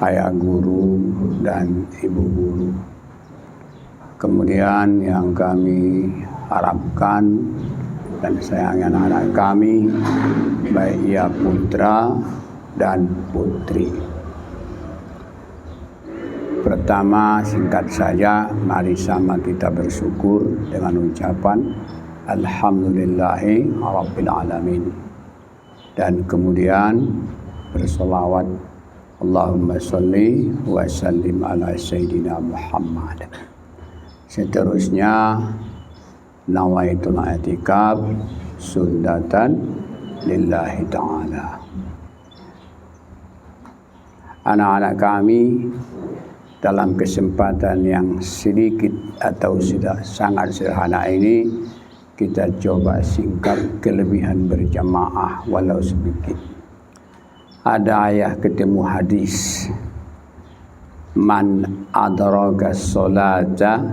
ayah guru dan ibu guru. Kemudian yang kami harapkan dan sayangnya anak-anak kami, baik ia putra dan putri. Pertama, singkat saja, mari sama kita bersyukur dengan ucapan Alhamdulillahi Rabbil Alamin. Dan kemudian bersolawat Allahumma salli wa sallim ala Sayyidina Muhammad. Seterusnya, nawaitul i'tikaf sunnatan lillahi ta'ala. Anak-anak kami, dalam kesempatan yang sedikit atau sudah sangat sederhana ini, kita coba singkat kelebihan berjamaah walau sedikit. Ada ayat ketemu hadis, man adraka sholata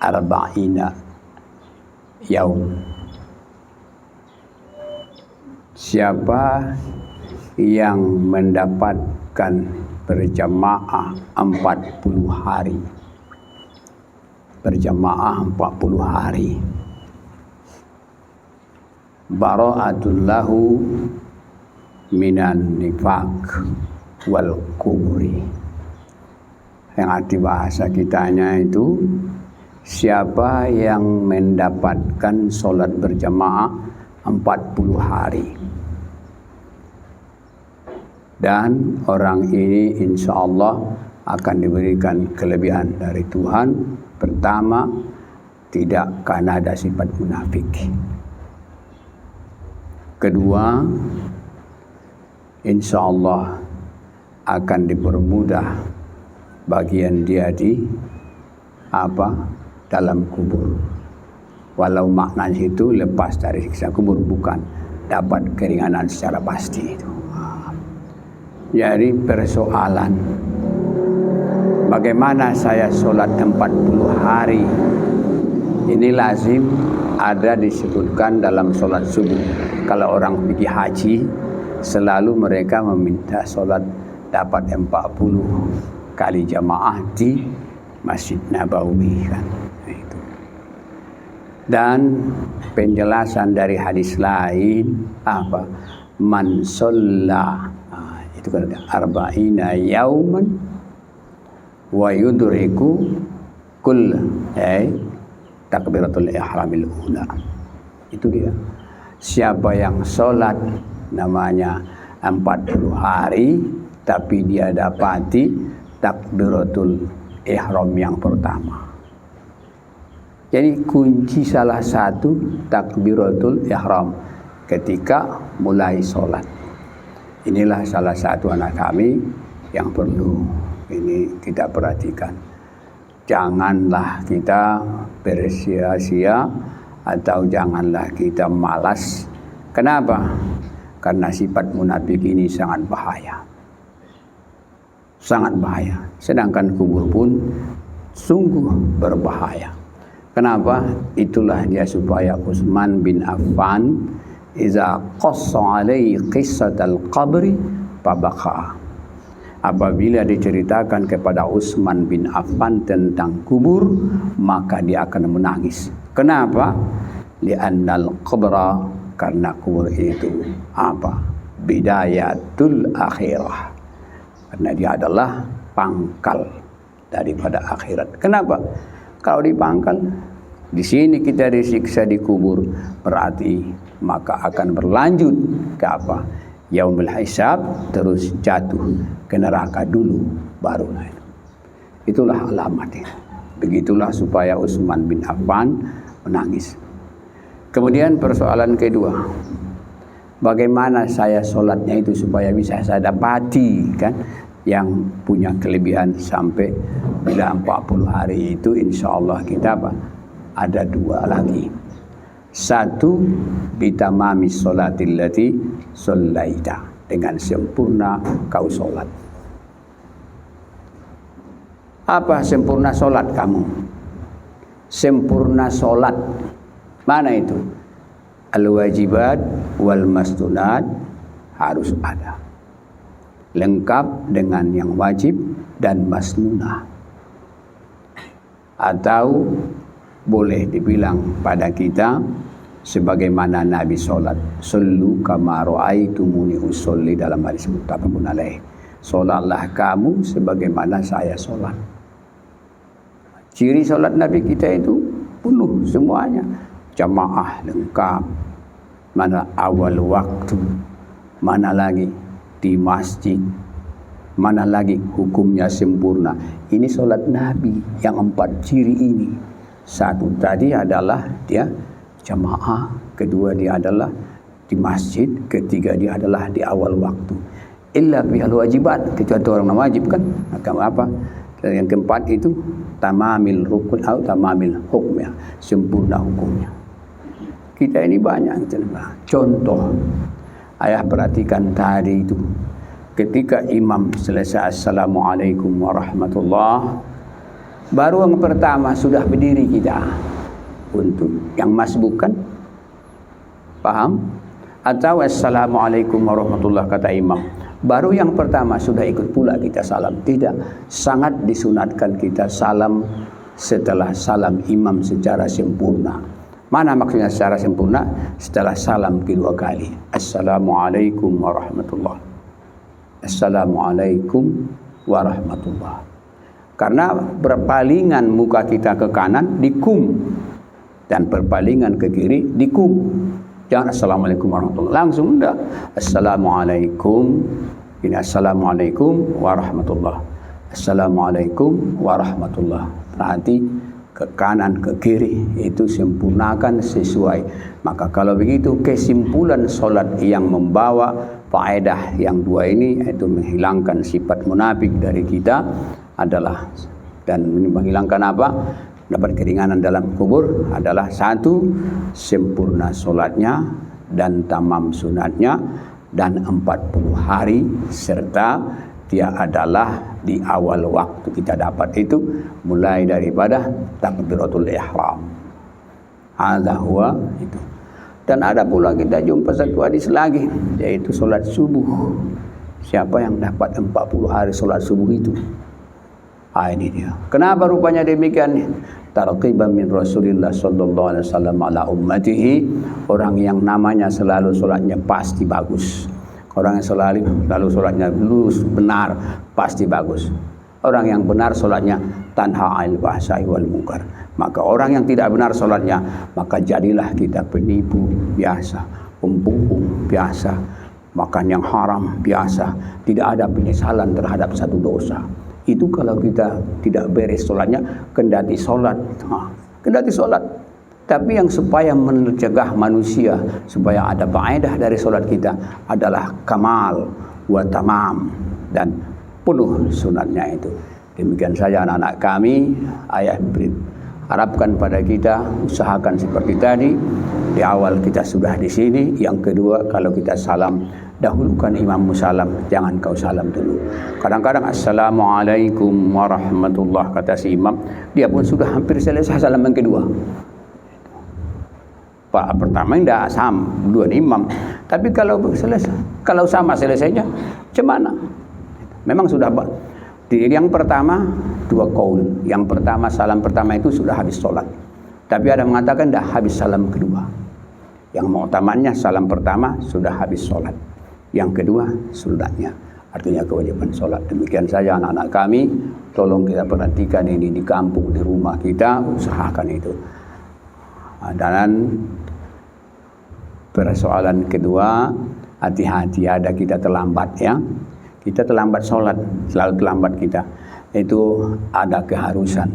arba'ina yaum. Siapa yang mendapatkan berjamaah 40 hari. Berjamaah 40 hari. Bara'atul lahu minan nifaq wal kuburi. Yang arti bahasa kitanya itu, siapa yang mendapatkan sholat berjamaah 40 hari. Dan orang ini insya Allah akan diberikan kelebihan dari Tuhan. Pertama, tidak akan ada sifat munafik. Kedua, insya Allah akan dipermudah bagian dia di dalam kubur. Walau maknanya itu lepas dari siksa kubur, bukan dapat keringanan secara pasti itu. Jadi persoalan bagaimana saya sholat 40 hari ini lazim ada disebutkan dalam sholat subuh. Kalau orang pergi haji, selalu mereka meminta sholat dapat 40 kali jamaah di Masjid Nabawi kan. Itu. Dan penjelasan dari hadis lain man sholla, itu kan ada arba'ina yauman wa yudriku kull takbiratul ihramil ula. Itu dia. Siapa yang sholat namanya 40 hari tapi dia dapati takbiratul ihram yang pertama. Jadi kunci salah satu takbiratul ihram ketika mulai sholat. Inilah salah satu anak kami yang perlu ini kita perhatikan. Janganlah kita bersia-sia atau janganlah kita malas. Kenapa? Karena sifat munafik ini sangat bahaya. Sangat bahaya. Sedangkan kubur pun sungguh berbahaya. Kenapa? Itulah dia supaya Utsman bin Affan iza qassa alaihi qissatal qabri fabaka. Apabila diceritakan kepada Utsman bin Affan tentang kubur, maka dia akan menangis. Kenapa? Li'annal qabra, karena kubur itu bidayatul akhirah. Karena dia adalah pangkal daripada akhirat. Kenapa? Kalau dipangkal, di sini kita disiksa di kubur, berarti maka akan berlanjut ke yaumul hisab, terus jatuh ke neraka dulu, baru naik. Itulah alamatnya. Begitulah supaya Utsman bin Affan menangis. Kemudian persoalan kedua, bagaimana saya sholatnya itu supaya bisa saya dapati kan, yang punya kelebihan sampai bila 40 hari itu insya Allah kita ada dua lagi. Satu, bitamami sholatil lati sholaita, dengan sempurna kau sholat. Apa sempurna sholat kamu? Sempurna sholat. Mana itu? Al-wajibat wal mastunat harus ada. lengkap dengan yang wajib dan masnunah. Atau boleh dibilang pada kita sebagaimana Nabi solat, sallu kama ra'aitumuni usolli, dalam hadis muttafaqun alaih, solatlah kamu sebagaimana saya solat. Ciri solat Nabi kita itu penuh semuanya, jamaah lengkap, mana awal waktu, mana lagi di masjid, mana lagi hukumnya sempurna. Ini solat Nabi yang 4 ciri ini. Satu tadi adalah dia jamaah, kedua dia adalah di masjid, ketiga dia adalah di awal waktu. Illa bihal wajibat, kecuali orang yang wajib kan. Maka apa? Dan yang keempat itu tamamil rukun atau tamamil hukmnya, sempurna hukumnya. Kita ini banyak contoh. Ayah perhatikan tadi itu, ketika imam selesai assalamualaikum warahmatullah, baru yang pertama sudah berdiri kita. Untuk yang masbuk kan, paham? Atau assalamualaikum warahmatullah kata imam, baru yang pertama sudah ikut pula kita salam. Tidak, sangat disunatkan kita salam setelah salam imam secara sempurna. Mana maksudnya secara sempurna? Setelah salam kedua kali, assalamualaikum warahmatullah, assalamualaikum warahmatullah. Karena berpalingan muka kita ke kanan di kum, dan berpalingan ke kiri di kum. Jangan assalamualaikum warahmatullah langsung, enggak. Assalamualaikum, ini assalamualaikum warahmatullah, assalamualaikum warahmatullah. Berarti ke kanan ke kiri itu sempurnakan sesuai. Maka kalau begitu kesimpulan solat yang membawa faedah yang dua ini, yaitu menghilangkan sifat munafik dari kita adalah, dan menghilangkan apa? Dapat keringanan dalam kubur adalah satu, sempurna solatnya dan tamam sunatnya, dan 40 hari, serta dia adalah di awal waktu kita dapat itu, mulai daripada takbiratul ihram. Hadza huwa itu. Dan ada pula kita jumpa satu hadis lagi, yaitu solat subuh. Siapa yang dapat 40 hari solat subuh itu? Ini dia. Kenapa rupanya demikian? Tarqiban min Rasulillah sallallahu alaihi wasallam ala ummatihi. Orang yang namanya selalu solatnya pasti bagus. Orang yang selalu solatnya lurus, benar, pasti bagus. Orang yang benar solatnya tanha 'anil fahsya'i wal munkar. Maka orang yang tidak benar solatnya, maka jadilah kita penipu biasa, pembohong biasa, makan yang haram biasa, tidak ada penyesalan terhadap satu dosa. Itu kalau kita tidak beres solatnya, kendati solat. Kendati solat. Tapi yang supaya mencegah manusia, supaya ada faedah dari solat kita adalah kamal wa tamam, dan penuh sunatnya itu. Demikian saja anak-anak kami, ayah beri harapkan pada kita, usahakan seperti tadi. Di awal kita sudah di sini. Yang kedua, kalau kita salam, dahulukan imam salam, jangan kau salam dulu. Kadang-kadang assalamualaikum warahmatullah kata si imam, dia pun sudah hampir selesai salam yang kedua. Pak pertama tidak sama, dua imam. Tapi kalau sama selesainya, cemana? Memang sudah yang pertama dua kaul. Yang pertama salam pertama itu sudah habis sholat. Tapi ada mengatakan dah habis salam kedua. Yang mu'tamannya salam pertama sudah habis sholat. Yang kedua sunatnya, artinya kewajiban sholat. Demikian saja anak-anak kami, tolong kita perhatikan ini di kampung, di rumah kita, usahakan itu. Dan persoalan kedua, hati-hati ada kita terlambat ya. Kita terlambat sholat, selalu terlambat kita. Itu ada keharusan.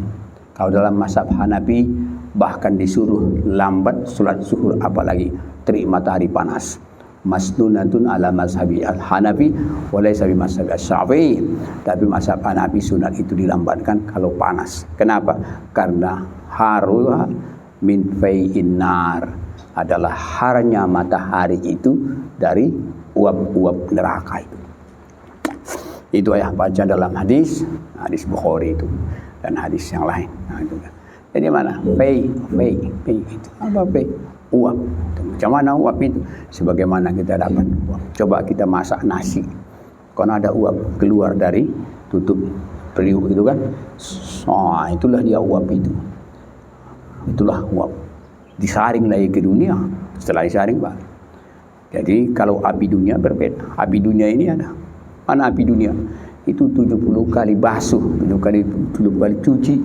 Kalau dalam mazhab Hanafi bahkan disuruh lambat sholat zuhur, apalagi terik matahari panas. Masnunatun ala mazhabi al-Hanafi walaysa bi mazhabi asy-Syafi'i. Tapi mazhab Hanafi sunat itu dilambatkan kalau panas. Kenapa? Karena haruha min fai'in nar, adalah harnya matahari itu dari uap-uap neraka itu. Itu ayah baca dalam hadis Bukhari itu dan hadis yang lain. Itu. Jadi mana? Fai itu. Apa fai? Uap. Macam mana uap itu? Sebagaimana kita dapat uap. Coba kita masak nasi. Karena ada uap keluar dari tutup periuk itu kan. Itulah dia uap itu. Itulah uap. Disaring lagi ke dunia. Setelah disaring Pak. Jadi kalau api dunia berbeda. Api dunia ini ada. Mana api dunia? Itu 70 kali basuh, 70 kali cuci.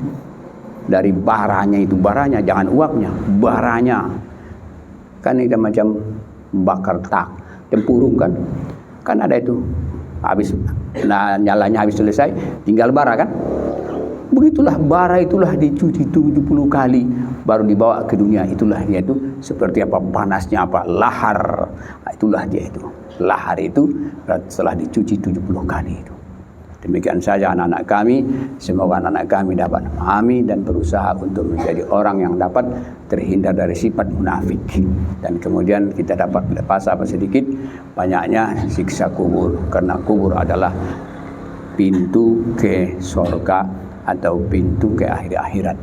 Dari baranya itu, baranya jangan uapnya, baranya. Kan itu macam bakar tak, tempurung kan. Kan ada itu. Habis nyalanya habis selesai, tinggal bara kan. Begitulah bara itulah dicuci 70 kali baru dibawa ke dunia. Itulah dia itu seperti apa panasnya apa lahar. Itulah dia itu. Lahar itu setelah dicuci 70 kali itu. Demikian saja anak-anak kami. Semoga anak-anak kami dapat memahami dan berusaha untuk menjadi orang yang dapat terhindar dari sifat munafik. Dan kemudian kita dapat lepas apa sedikit banyaknya siksa kubur. Karena kubur adalah pintu ke surga atau pintu ke akhirat.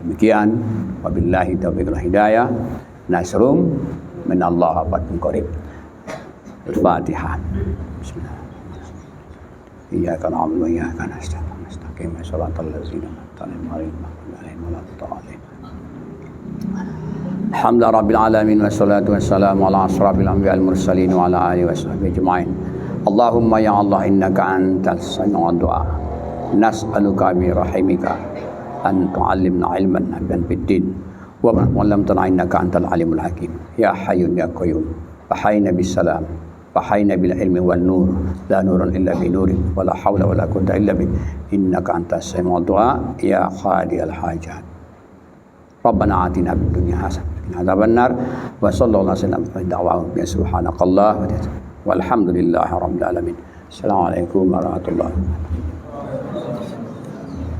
Demikian, wabillahi taufiq wal hidayah. Nasrum minallah fatun qarib. Al-Fatihah. Bismillah. Iyyaka na'budu wa iyyaka nasta'in. Mustaqim shiratal ladzina an'amta 'alaihim waladdallin. Alhamdulillah rabbil alamin wassalatu wassalamu ala asrafil anbiya'il mursalin wa ala alihi washabbihi ajma'in. Allahumma ya Allah innaka antas sami'ud du'a. Nas'aluka bi rahimika an tu'allimna ilman nafi'an fid din wa ma 'allamtana innaka antal alimul hakim. Ya hayyun ya qayyum. Fahayna bis salam. Fahayna bil ilmi wan nur. La nurun illa bi nurik wa la hawla wa la quwwata illa bik. Innaka antas sami'ud du'a ya qadiyal hajat. Rabbana atina fid dunya hasanah wa qina adzabannar. Wa sallallahu alaihi wasallam wa da'wahu bi subhanakallah walhamdulillahi rabbil alamin. Assalamualaikum warahmatullahi wabarakatuh.